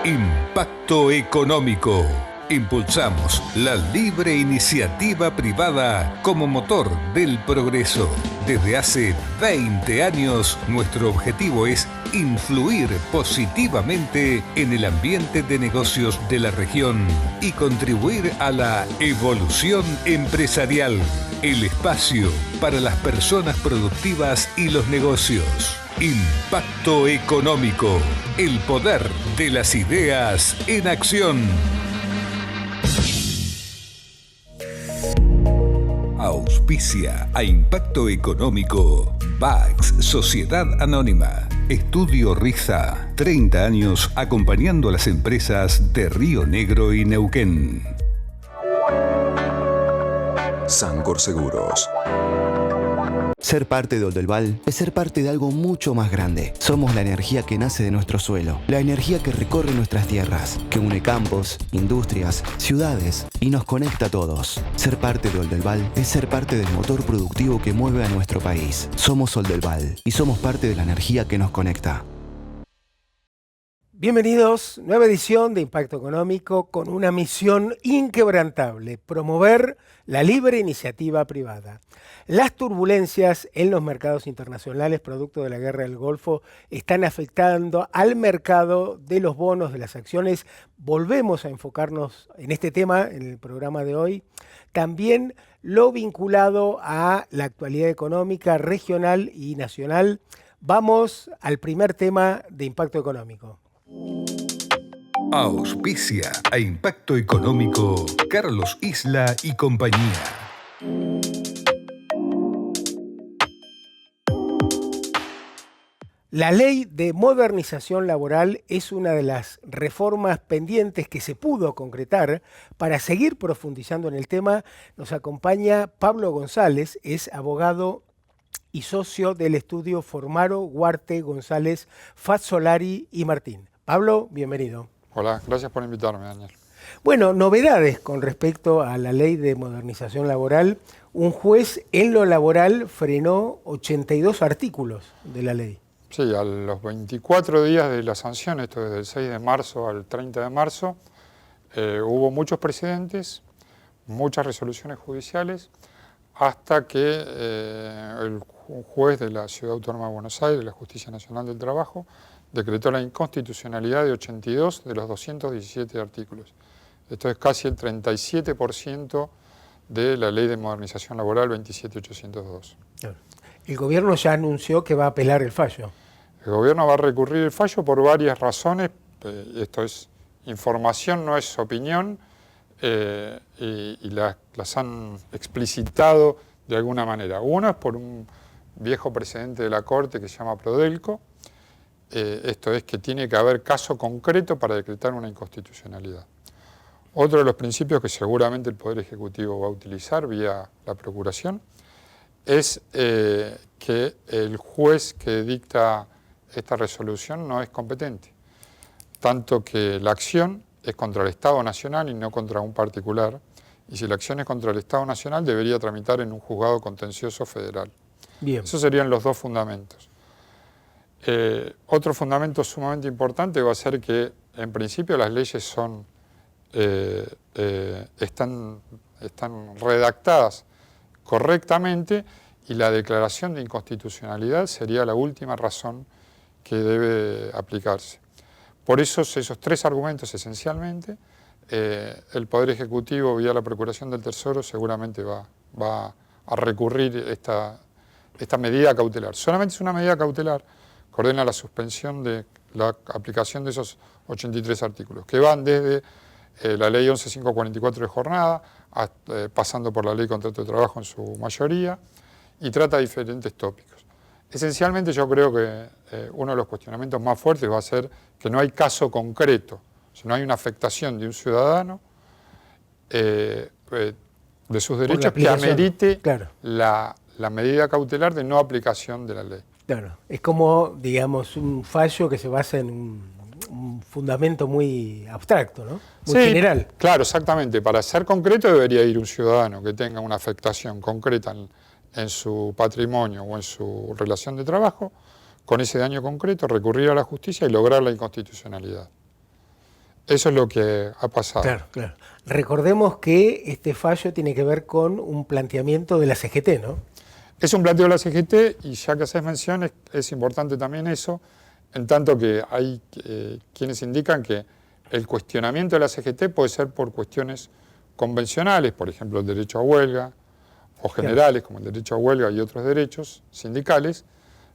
Impacto económico. Impulsamos la libre iniciativa privada como motor del progreso. Desde hace 20 años, nuestro objetivo es influir positivamente en el ambiente de negocios de la región y contribuir a la evolución empresarial, el espacio para las personas productivas y los negocios. Impacto económico, el poder de las ideas en acción. Auspicia a Impacto Económico VAX, Sociedad Anónima. Estudio Riza, 30 años acompañando a las empresas de Río Negro y Neuquén. Sancor Seguros. Ser parte de Oldelval es ser parte de algo mucho más grande. Somos la energía que nace de nuestro suelo, la energía que recorre nuestras tierras, que une campos, industrias, ciudades y nos conecta a todos. Ser parte de Oldelval es ser parte del motor productivo que mueve a nuestro país. Somos Oldelval y somos parte de la energía que nos conecta. Bienvenidos, nueva edición de Impacto Económico con una misión inquebrantable, promover la libre iniciativa privada. Las turbulencias en los mercados internacionales producto de la guerra del Golfo están afectando al mercado de los bonos, de las acciones. Volvemos a enfocarnos en este tema en el programa de hoy. También lo vinculado a la actualidad económica regional y nacional. Vamos al primer tema de Impacto Económico. Auspicia a Impacto Económico Carlos Isla y compañía. La ley de modernización laboral es una de las reformas pendientes que se pudo concretar. Para seguir profundizando en el tema, nos acompaña Pablo González, es abogado y socio del estudio Formaro, Huarte, González, Fazzolari y Martín. Pablo, bienvenido. Hola, gracias por invitarme, Daniel. Bueno, novedades con respecto a la ley de modernización laboral. Un juez en lo laboral frenó 82 artículos de la ley. Sí, a los 24 días de la sanción, esto desde el 6 de marzo al 30 de marzo, hubo muchos precedentes, muchas resoluciones judiciales, hasta que un juez de la Ciudad Autónoma de Buenos Aires, de la Justicia Nacional del Trabajo, decretó la inconstitucionalidad de 82 de los 217 artículos. Esto es casi el 37% de la Ley de Modernización Laboral 27802. El gobierno ya anunció que va a apelar el fallo. El gobierno va a recurrir el fallo por varias razones. Esto es información, no es opinión, y las han explicitado de alguna manera. Uno es por un viejo precedente de la Corte que se llama Prodelco. Esto es que tiene que haber caso concreto para decretar una inconstitucionalidad. Otro de los principios que seguramente el Poder Ejecutivo va a utilizar vía la Procuración es que el juez que dicta esta resolución no es competente, tanto que la acción es contra el Estado Nacional y no contra un particular, y si la acción es contra el Estado Nacional debería tramitar en un juzgado contencioso federal. Bien. Esos serían los dos fundamentos. Otro fundamento sumamente importante va a ser que, en principio, las leyes están redactadas correctamente y la declaración de inconstitucionalidad sería la última razón que debe aplicarse. Por esos tres argumentos, esencialmente, el Poder Ejecutivo, vía la Procuración del Tesoro, seguramente va a recurrir esta medida cautelar. Solamente es una medida cautelar que ordena la suspensión de la aplicación de esos 83 artículos, que van desde la Ley 11.544 de jornada, pasando por la Ley de Contrato de Trabajo en su mayoría, y trata diferentes tópicos. Esencialmente yo creo que uno de los cuestionamientos más fuertes va a ser que no hay caso concreto, si no hay una afectación de un ciudadano de sus derechos que amerite la medida cautelar de no aplicación de la ley. Claro, es como, digamos, un fallo que se basa en un fundamento muy abstracto, ¿no? Muy general. Claro, exactamente. Para ser concreto debería ir un ciudadano que tenga una afectación concreta en su patrimonio o en su relación de trabajo, con ese daño concreto, recurrir a la justicia y lograr la inconstitucionalidad. Eso es lo que ha pasado. Claro, claro. Recordemos que este fallo tiene que ver con un planteamiento de la CGT, ¿no? Es un planteo de la CGT y ya que haces mención es importante también eso, en tanto que hay quienes indican que el cuestionamiento de la CGT puede ser por cuestiones convencionales, por ejemplo el derecho a huelga, o generales como el derecho a huelga y otros derechos sindicales,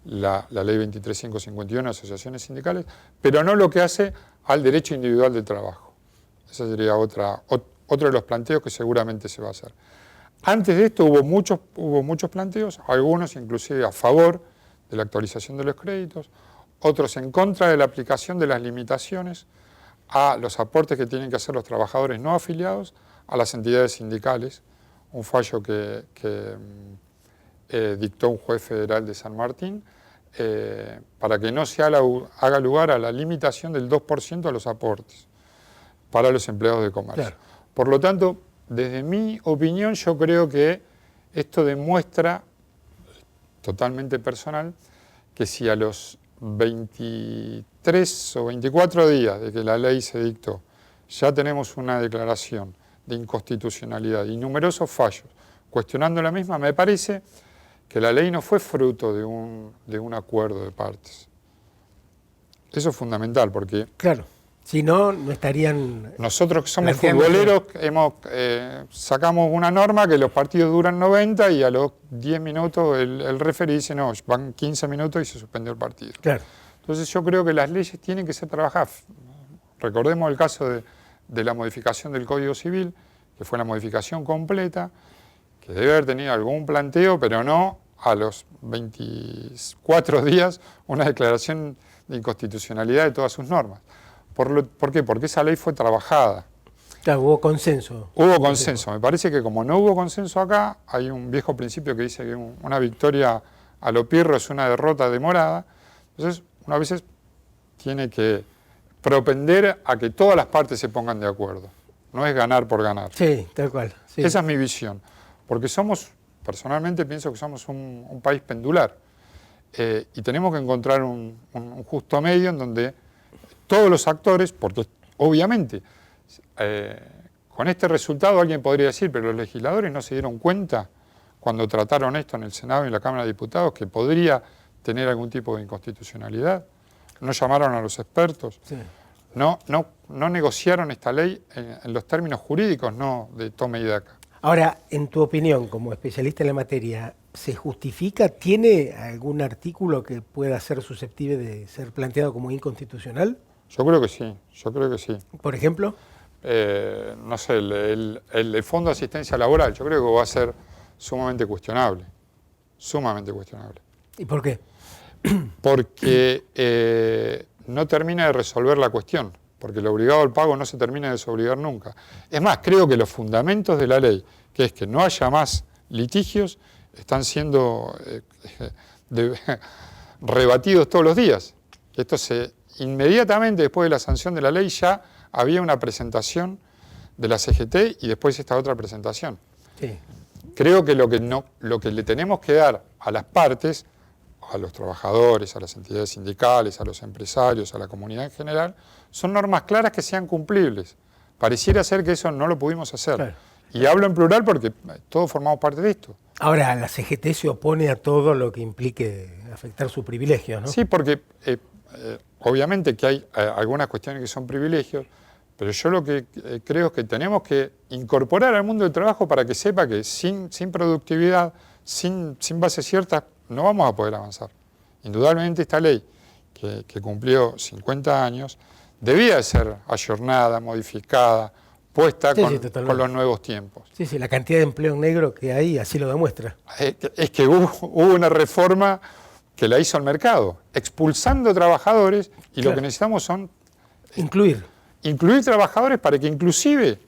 la ley 23.551 de asociaciones sindicales, pero no lo que hace al derecho individual del trabajo. Ese sería otro de los planteos que seguramente se va a hacer. Antes de esto hubo muchos planteos, algunos inclusive a favor de la actualización de los créditos, otros en contra de la aplicación de las limitaciones a los aportes que tienen que hacer los trabajadores no afiliados a las entidades sindicales, un fallo que dictó un juez federal de San Martín, para que no se haga lugar a la limitación del 2% a los aportes para los empleados de comercio. Claro. Por lo tanto, desde mi opinión, yo creo que esto demuestra, totalmente personal, que si a los 23 o 24 días de que la ley se dictó, ya tenemos una declaración de inconstitucionalidad y numerosos fallos cuestionando la misma, me parece que la ley no fue fruto de un acuerdo de partes. Eso es fundamental porque... Claro, si no, no estarían... Nosotros que somos futboleros sacamos una norma que los partidos duran 90 y a los 10 minutos el referee dice no, van 15 minutos y se suspendió el partido. Claro. Entonces yo creo que las leyes tienen que ser trabajadas. Recordemos el caso de la modificación del Código Civil, que fue la modificación completa, que debe haber tenido algún planteo, pero no a los 24 días una declaración de inconstitucionalidad de todas sus normas. ¿Por qué? Porque esa ley fue trabajada. Claro, hubo consenso. Hubo consenso. Me parece que como no hubo consenso acá, hay un viejo principio que dice que una victoria a lo pirro es una derrota demorada. Entonces, uno a veces tiene que propender a que todas las partes se pongan de acuerdo. No es ganar por ganar. Sí, tal cual. Sí. Esa es mi visión. Porque personalmente pienso que somos un país pendular. Y tenemos que encontrar un justo medio en donde todos los actores, porque obviamente con este resultado alguien podría decir, pero los legisladores no se dieron cuenta cuando trataron esto en el Senado y en la Cámara de Diputados que podría tener algún tipo de inconstitucionalidad. No llamaron a los expertos. Sí. No negociaron esta ley en los términos jurídicos, no de toma y daca. Ahora, en tu opinión, como especialista en la materia, ¿se justifica? ¿Tiene algún artículo que pueda ser susceptible de ser planteado como inconstitucional? Yo creo que sí, ¿Por ejemplo? No sé, el Fondo de Asistencia Laboral, yo creo que va a ser sumamente cuestionable. ¿Y por qué? Porque no termina de resolver la cuestión, porque el obligado al pago no se termina de desobligar nunca. Es más, creo que los fundamentos de la ley, que es que no haya más litigios, están siendo rebatidos todos los días. Esto inmediatamente después de la sanción de la ley ya había una presentación de la CGT y después esta otra presentación. Sí. Creo que lo que le tenemos que dar a las partes, a los trabajadores, a las entidades sindicales, a los empresarios, a la comunidad en general, son normas claras que sean cumplibles. Pareciera ser que eso no lo pudimos hacer. Claro. Y hablo en plural porque todos formamos parte de esto. Ahora, la CGT se opone a todo lo que implique afectar sus privilegios, ¿no? Sí, porque obviamente que hay algunas cuestiones que son privilegios, pero yo lo que creo es que tenemos que incorporar al mundo del trabajo para que sepa que sin productividad, sin bases ciertas, no vamos a poder avanzar. Indudablemente esta ley, que cumplió 50 años, debía de ser ayornada, modificada, puesta con los nuevos tiempos. Sí, la cantidad de empleo negro que hay así lo demuestra. Es que hubo una reforma que la hizo el mercado, expulsando trabajadores, y claro, lo que necesitamos son... Incluir trabajadores para que inclusive,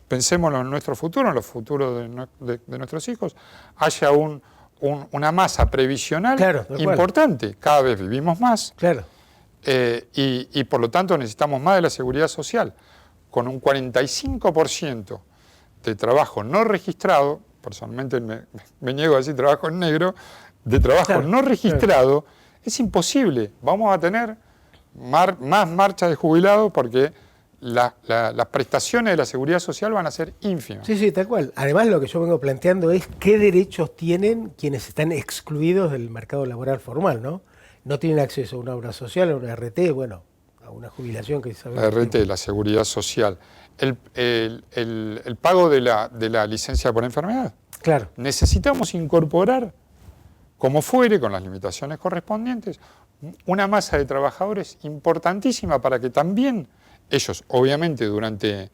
pensemos en nuestro futuro, en los futuros de nuestros hijos, haya una masa previsional importante. Cada vez vivimos más. Claro. Y por lo tanto necesitamos más de la seguridad social. Con un 45% de trabajo no registrado, personalmente me niego a decir trabajo en negro, de trabajo no registrado, es imposible. Vamos a tener más marchas de jubilados porque las prestaciones de la seguridad social van a ser ínfimas. Sí, sí, tal cual. Además, lo que yo vengo planteando es qué derechos tienen quienes están excluidos del mercado laboral formal, ¿no? No tienen acceso a una obra social, a una RT, bueno, a una jubilación que sabemos. La RT, la seguridad social. El pago de la licencia por enfermedad. Claro. Necesitamos incorporar, como fuere, con las limitaciones correspondientes, una masa de trabajadores importantísima para que también ellos, obviamente, durante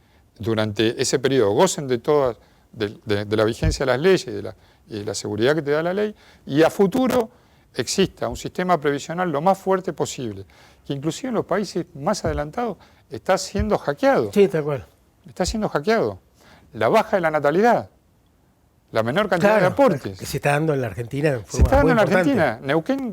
ese periodo gocen de todas, de la vigencia de las leyes y de la seguridad que te da la ley, y a futuro exista un sistema previsional lo más fuerte posible, que inclusive en los países más adelantados está siendo hackeado. Sí, tal cual. Está siendo hackeado. La baja de la natalidad, la menor cantidad de aportes. Que se está dando en la Argentina. Se está dando en la Argentina. Neuquén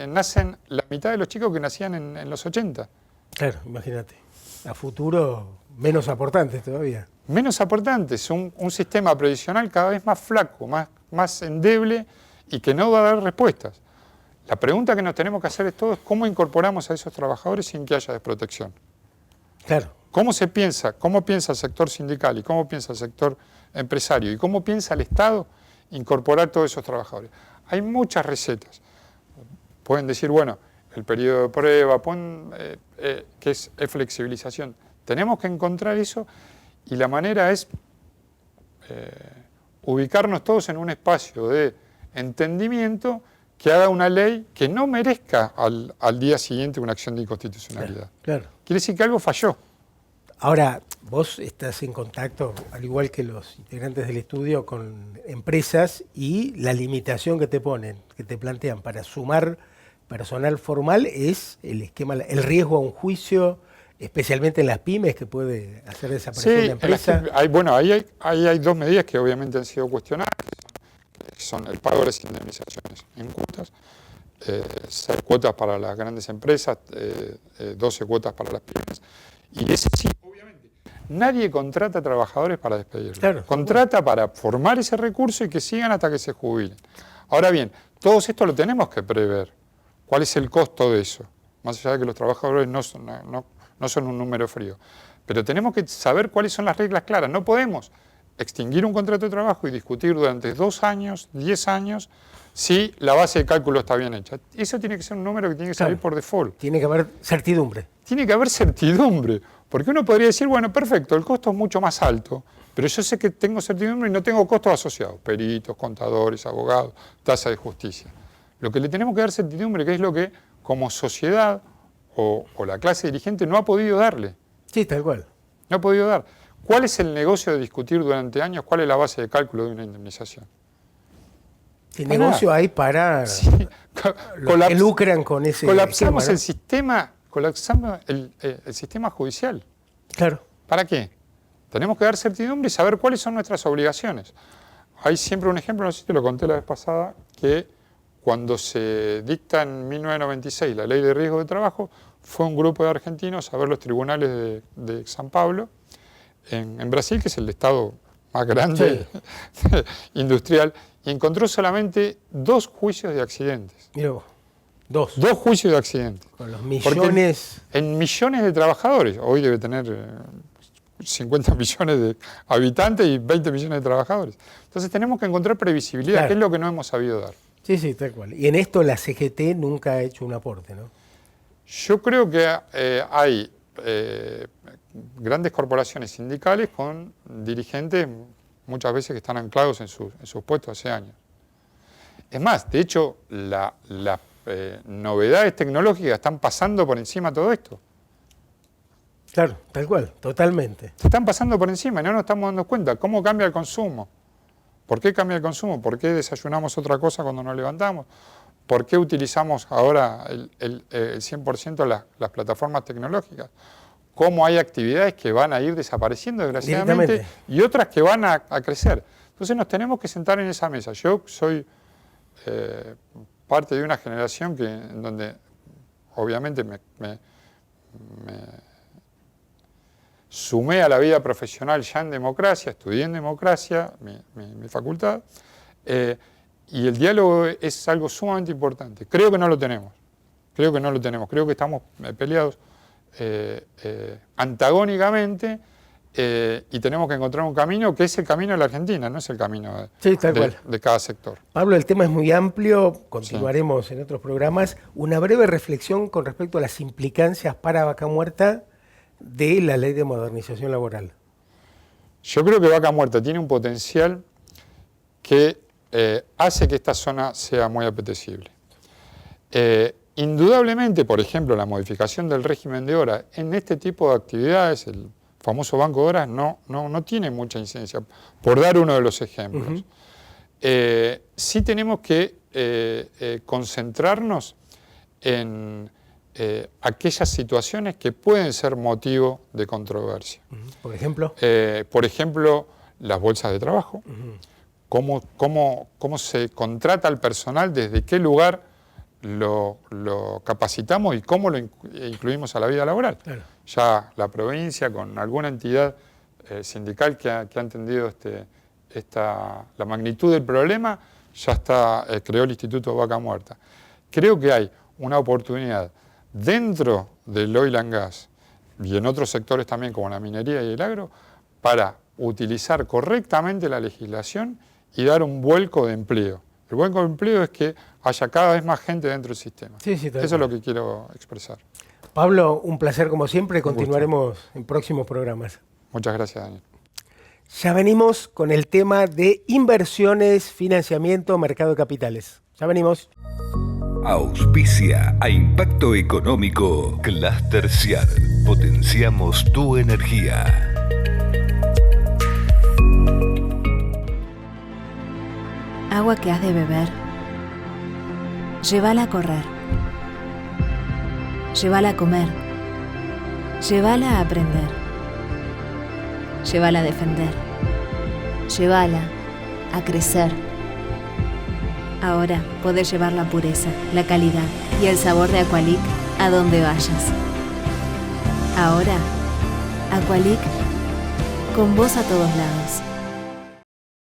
nacen la mitad de los chicos que nacían en los 80. Claro, imagínate. A futuro, menos aportantes todavía. Menos aportantes, un sistema previsional cada vez más flaco, más endeble y que no va a dar respuestas. La pregunta que nos tenemos que hacer es todos, ¿cómo incorporamos a esos trabajadores sin que haya desprotección? Claro. ¿Cómo se piensa? ¿Cómo piensa el sector sindical y cómo piensa el sector empresario? ¿Y cómo piensa el Estado incorporar todos esos trabajadores? Hay muchas recetas. Pueden decir, bueno, el periodo de prueba, que es flexibilización. Tenemos que encontrar eso y la manera es ubicarnos todos en un espacio de entendimiento que haga una ley que no merezca al día siguiente una acción de inconstitucionalidad. Claro. Quiere decir que algo falló. Ahora, vos estás en contacto, al igual que los integrantes del estudio, con empresas y la limitación que te ponen, que te plantean para sumar personal formal es el esquema, el riesgo a un juicio, especialmente en las pymes, que puede hacer desaparecer la empresa. Ahí hay dos medidas que obviamente han sido cuestionadas, que son el pago de las indemnizaciones en cuotas, 6 cuotas para las grandes empresas, 12 cuotas para las pymes, y ese sí, obviamente, nadie contrata trabajadores para despedirlos. Claro, contrata para formar ese recurso y que sigan hasta que se jubilen. Ahora bien, todo esto lo tenemos que prever. ¿Cuál es el costo de eso? Más allá de que los trabajadores no son un número frío. Pero tenemos que saber cuáles son las reglas claras. No podemos extinguir un contrato de trabajo y discutir durante 2 años, 10 años, si la base de cálculo está bien hecha. Eso tiene que ser un número que tiene que salir por default. Tiene que haber certidumbre. Tiene que haber certidumbre. Porque uno podría decir, bueno, perfecto, el costo es mucho más alto, pero yo sé que tengo certidumbre y no tengo costos asociados. Peritos, contadores, abogados, tasa de justicia. Lo que le tenemos que dar certidumbre, que es lo que como sociedad o la clase dirigente no ha podido darle. Sí, tal cual. No ha podido dar. ¿Cuál es el negocio de discutir durante años cuál es la base de cálculo de una indemnización? ¿Qué negocio hay para los que lucran con ese colapsamos esquema, ¿no? Colapsamos el sistema judicial. Claro. ¿Para qué? Tenemos que dar certidumbre y saber cuáles son nuestras obligaciones. Hay siempre un ejemplo, no sé si te lo conté la vez pasada, que cuando se dicta en 1996 la ley de riesgo de trabajo, fue un grupo de argentinos a ver los tribunales de San Pablo, en Brasil, que es el estado más grande industrial, y encontró solamente 2 juicios de accidentes. Mirá vos, 2. 2 juicios de accidentes. Con los millones. Porque en millones de trabajadores, hoy debe tener 50 millones de habitantes y 20 millones de trabajadores. Entonces tenemos que encontrar previsibilidad, claro, que es lo que no hemos sabido dar. Sí, sí, tal cual. Y en esto la CGT nunca ha hecho un aporte, ¿no? Yo creo que hay grandes corporaciones sindicales con dirigentes muchas veces que están anclados en sus puestos hace años. Es más, de hecho, las novedades tecnológicas están pasando por encima de todo esto. Claro, tal cual, totalmente. Se están pasando por encima y no nos estamos dando cuenta. ¿Cómo cambia el consumo? ¿Por qué cambia el consumo? ¿Por qué desayunamos otra cosa cuando nos levantamos? ¿Por qué utilizamos ahora el 100% las plataformas tecnológicas? ¿Cómo hay actividades que van a ir desapareciendo desgraciadamente y otras que van a crecer? Entonces nos tenemos que sentar en esa mesa. Yo soy parte de una generación en donde obviamente me sumé a la vida profesional ya en democracia, estudié en democracia, mi facultad, y el diálogo es algo sumamente importante. Creo que no lo tenemos, creo que estamos peleados antagónicamente y tenemos que encontrar un camino que es el camino de la Argentina, no es el camino de cada sector. Pablo, el tema es muy amplio, continuaremos en otros programas. Una breve reflexión con respecto a las implicancias para Vaca Muerta de la Ley de Modernización Laboral. Yo creo que Vaca Muerta tiene un potencial que hace que esta zona sea muy apetecible. Indudablemente, por ejemplo, la modificación del régimen de horas en este tipo de actividades, el famoso banco de horas, no tiene mucha incidencia, por dar uno de los ejemplos. Sí tenemos que concentrarnos en aquellas situaciones que pueden ser motivo de controversia. ¿Por ejemplo? Por ejemplo, las bolsas de trabajo. Cómo se contrata al personal, desde qué lugar lo capacitamos y cómo lo incluimos a la vida laboral. Claro. Ya la provincia, con alguna entidad sindical que ha entendido la magnitud del problema, ya creó el Instituto Vaca Muerta. Creo que hay una oportunidad dentro del oil and gas y en otros sectores también, como la minería y el agro, para utilizar correctamente la legislación y dar un vuelco de empleo. El vuelco de empleo es que haya cada vez más gente dentro del sistema. Eso es lo que quiero expresar. Pablo, un placer como siempre. Continuaremos en próximos programas. Muchas gracias, Daniel. Ya venimos con el tema de inversiones, financiamiento, mercado de capitales. Ya venimos. Auspicia a Impacto Económico Cluster Ciar. Potenciamos tu energía. Agua que has de beber, llévala a correr, llévala a comer, llévala a aprender, llévala a defender, llévala a crecer. Ahora podés llevar la pureza, la calidad y el sabor de Aqualic a donde vayas. Ahora, Aqualic, con vos a todos lados.